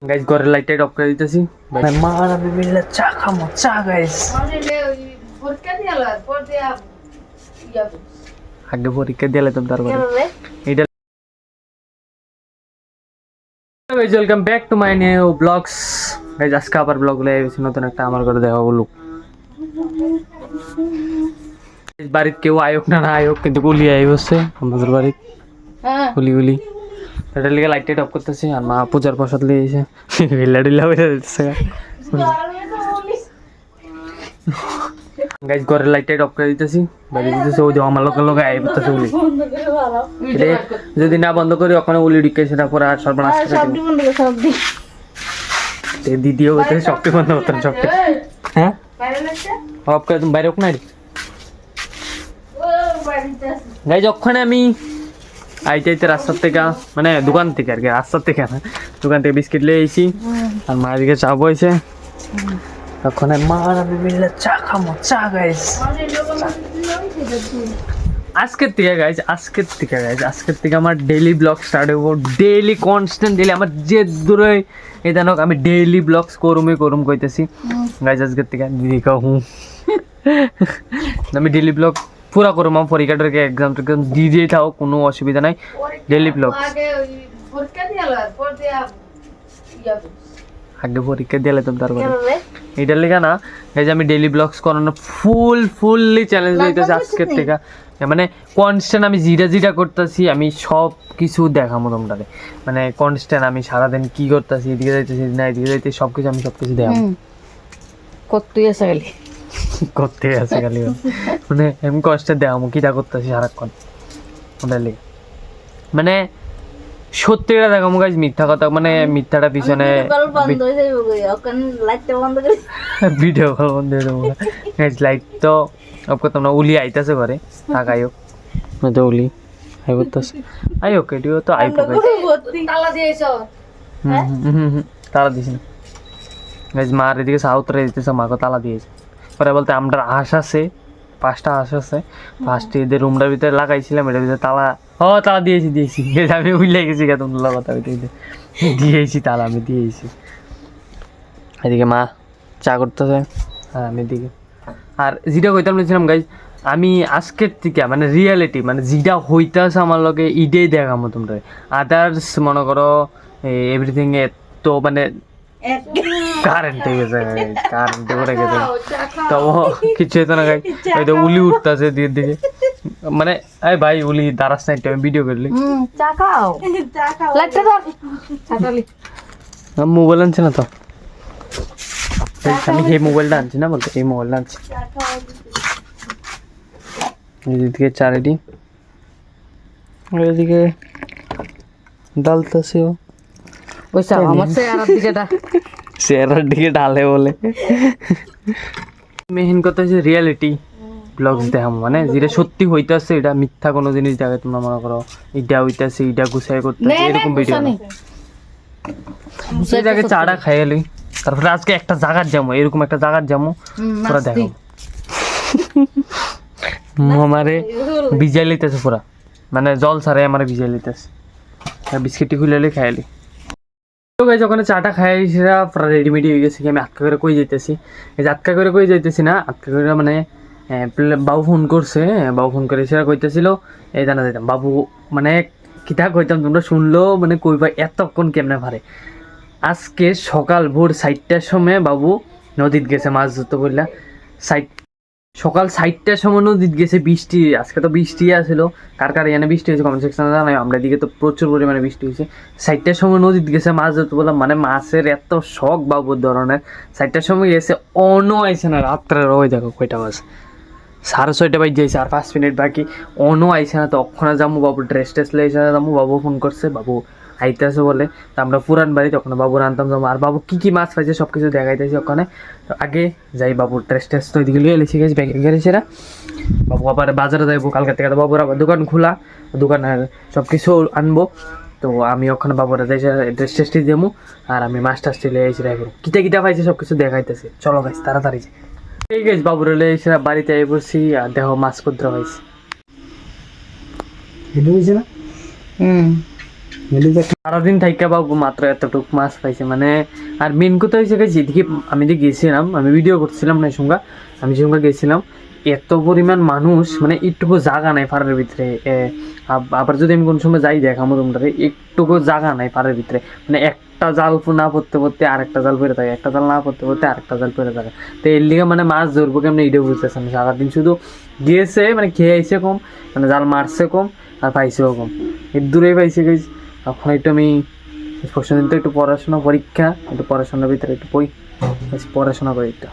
Guys ঘরের লাইটটা of করে দিতেছি। মা আর আমি মিলে চা খামো, চা গাইস। আগে পরীক্ষা দিলে তুমি তারপরে এটা। Guys welcome back to my new blogs. Guys আজকে আবার ব্লগ লয়ে এসেছি নতুন একটা আমার ঘরে দেখা হলো। বাড়ির কেউ আয়োক না আয়োক কিন্তু গুলি আই হচ্ছে আমাদের বাড়ি গুলি গুলি এটার লিগে লাইটটা অফ করতেছি। আর মা পূজার প্রসাদ লিয়ে এসে হিল্লা ডিল্লা হয়ে যাচ্ছে। গাইস ঘরের লাইটটা অফ করে দিতেছি, বাইরে দিতেছি। ওই যে আমার লোকে আই করতেছে উলি। যদি না বন্ধ করি ওখানে উলি ঢুকে সেটা পরে আর সর্বনাশ দিদিও হইতে সবটি বন্ধ হতো না সবটি। হ্যাঁ অফ করে তুমি বাইরে হোক না। গাইজ ওখানে আমি আইতে রাস্তার থেকে মানে দোকান থেকে আর কি, রাস্তার থেকে না দোকান থেকে বিস্কিট লিয়ে এসেছি। আর মায়ের দিকে চা বইছে, তখন মা আর আমি মিলে চা খামো, চা গাইজ। আজকের থেকে আমার ডেইলি ব্লগ স্টার্ট হবো। ডেইলি কনস্ট্যান্ট ডেইলি আমার যে দূরে এই জানক আমি ডেইলি ব্লগস করুম কইতেছি গাইজ। আজকের থেকে দিদি কাহু আমি ডেইলি ব্লগ পুরা করুম। আমার পরীক্ষাটাকে এক্সাম দিয়ে থাও, কোনো অসুবিধা নাই। ডেইলি ব্লগ আগে পরীক্ষা দিলে তুমি তারপরে এটার লেগে না গাইজ আমি ডেইলি ব্লগস করানো ফুললি চ্যালেঞ্জ হইতেছে আজকের থেকে। মানে কনস্ট্যান্ট আমি জিরা করতেছি, আমি সব কিছু দেখাবো তোমরা। মানে কনস্ট্যান্ট আমি সারাদিন কি করতেছি, এদিকে যাইতেছি না এদিকে যাইতেছি, সব কিছু দেখাবো। করতে আছে খালি মানে আমি কষ্টে দেখাবো কিটা করতেছি সারাক্ষণ। ওটার লেগে মানে সত্যিটা দেখাবো গাইজ, মিথ্যা কথা মানে মিথ্যাটা পিছনে ভিডিও কল বন্ধ হয়ে দেবো গাইজ। লাইট তো অফ করতাম না। উলি আইতাছে ঘরে, থাক আইক তো উলি আই করতেছে আইক এটিও তো আই তালা দিস না গাইজ। মার এদিকে সাউথরে দিতেছে, মাকে তালা দিয়েছে। পরে বলতে আমরা হাঁস আছে, 5টা হাঁস আছে। ফার্স্টে এদের রুমটার ভিতরে লাগাইছিলাম, এটার ভিতরে তালা তালা দিয়েছি আমি উইলে গেছি তোমরা কথা দিয়েছি তালা আমি দিয়েছি। এদিকে মা চা করতেছে আর আমি এদিকে। আর যেটা কইতাম বলছিলাম গাইজ, আমি আজকের থেকে মানে রিয়েলিটি মানে যেটা হইতেছে আমার লগে ইডেই দেখাবো তোমরা। আদার্স মনে করো এভরিথিং তো মানে কারেন্টে গেছে তো কিছু হইতো না গাই। হয়তো উলি উঠতেছে দিকে মানে এই ভাই উলি দাঁড়াস না একটু, আমি ভিডিও করলি। মোবাইল আনছি না তো, আমি এই মোবাইলটা আনছি না বলতে এই মোবাইলটা আনছি। এদিকে চারিটি এদিকে ডালতেছে চেহারার দিকে ঢালে বলে। মেহিন কথা হচ্ছে রিয়েলিটি ব্লগস দেখাম, মানে যেটা সত্যি হইতেছে, এটা মিথ্যা কোনো জিনিস দেখে তোমরা মনে করো এটা হইতেছে এটা গুছাই করতেছে এরকম ভিডিও না। সেই জায়গায় চাটা খাইয়ালি তারপরে আজকে একটা জায়গার যাবো, এরকম একটা জায়গার যাবো পুরা দেখো। আমারে ভিজাই লইতেছে পুরা, মানে জল ছাড়াই আমার ভিজাই লইতেছে। বিস্কিটটি খুলে খাইয়ালি তো গাইজ। ওখানে চাটা খাই সেটা পুরো রেডিমেডি হয়ে গেছে। আমি আটকা করে কই যাইতেছি, এই যে আটকা করে কই যাইতেছি না, আটকা করে মানে বাবু ফোন করছে। বাবু ফোন করে সেটা কইতেছিল এই জানা যাইতাম বাবু মানে কিতা কইতাম তোমরা শুনলো মানে কইবা এতক্ষণ কেমনে পারে। আজকে সকাল ভোর 4টার সময় বাবু নদীত গেছে মাছ ধরতে বললা। সকাল 4টার সময় নদীত গেছে। বৃষ্টি আজকে তো বৃষ্টি আসলো, কার এখানে বৃষ্টি হয়েছে কমেন্ট সেকশনে জানাই। আমরা দিকে তো প্রচুর পরিমাণে বৃষ্টি হয়েছে। 4টার সময় নদীত গেছে মাছ ধরতে বললাম, মানে মাছের এত শখ বাবুর ধরনের। 4টার সময় গেছে অনও আইসে না, রাত্রের ওই দেখো কয়টা বাজে 6:30 বাজে যাইছে, আর 5 মিনিট বাকি। অনও আইসে না, তো অক্ষণে যাবো বাবু ড্রেস লেগেছে যাবো। বাবু ফোন করছে বাবু আইতেছে বলে, তো আমরা পুরান বাড়ি তখন বাবুর আনতাম যাবো। আর বাবু কি মাছ পাইছে সব কিছু দেখাইতেছি ওখানে। আগে যাই বাবুর ড্রেস তো ওইদিকে লিয়ে এসে গেছে ব্যাগে গেছে না। বাবু আবার বাজারে যাইবো কালকে থেকে, তো বাবুর আবার দোকান খোলা, দোকানের সব কিছু আনবো। তো আমি ওখানে বাবুরা যাই ড্রেস টেস্টি দেবো, আর আমি মাছ টাছ লিয়ে এসে রাখবো। কিটা পাইছে সব কিছু দেখাইতেছে। চলো গাইছে তাড়াতাড়ি যাই। ঠিক আছে বাবুরা লিয়ে এসে বাড়িতে আই পড়ছি। আর দেখো মাছ কুদ্রা পাইছে, হয়েছে না সারাদিন থাইকা বা মাত্র এতটুক মাছ পাইছে মানে। আর মেন কথা হয়েছে গেছি এদিকে আমি যে গেছিলাম, আমি ভিডিও করছিলাম না সঙ্গে, আমি সঙ্গে গেছিলাম, এত পরিমাণ মানুষ মানে একটুকু জায়গা নাই পাড়ের ভিতরে। আবার যদি আমি কোন সময় যাই দেখামো তোমরা, একটুকু জায়গা নাই পাড়ের ভিতরে, মানে একটা জাল না পড়তে পড়তে আরেকটা জাল পড়ে থাকে, একটা জাল না পড়তে পড়তে আরেকটা জাল পড়ে থাকে। তো এর লিগে মানে মাছ ধরবো কেমন এটাও বুঝতেছে না। সারাদিন শুধু গিয়েছে মানে খেয়ে আইসে কম, মানে জাল মারছে কম আর পাইছেও কম, এর দূরেই পাইছে গেছি। এখন একটু আমি পরশু দিন তো একটু পড়াশোনা পরীক্ষা, একটু পড়াশোনার ভিতরে একটু পড়াশোনা করি একটু।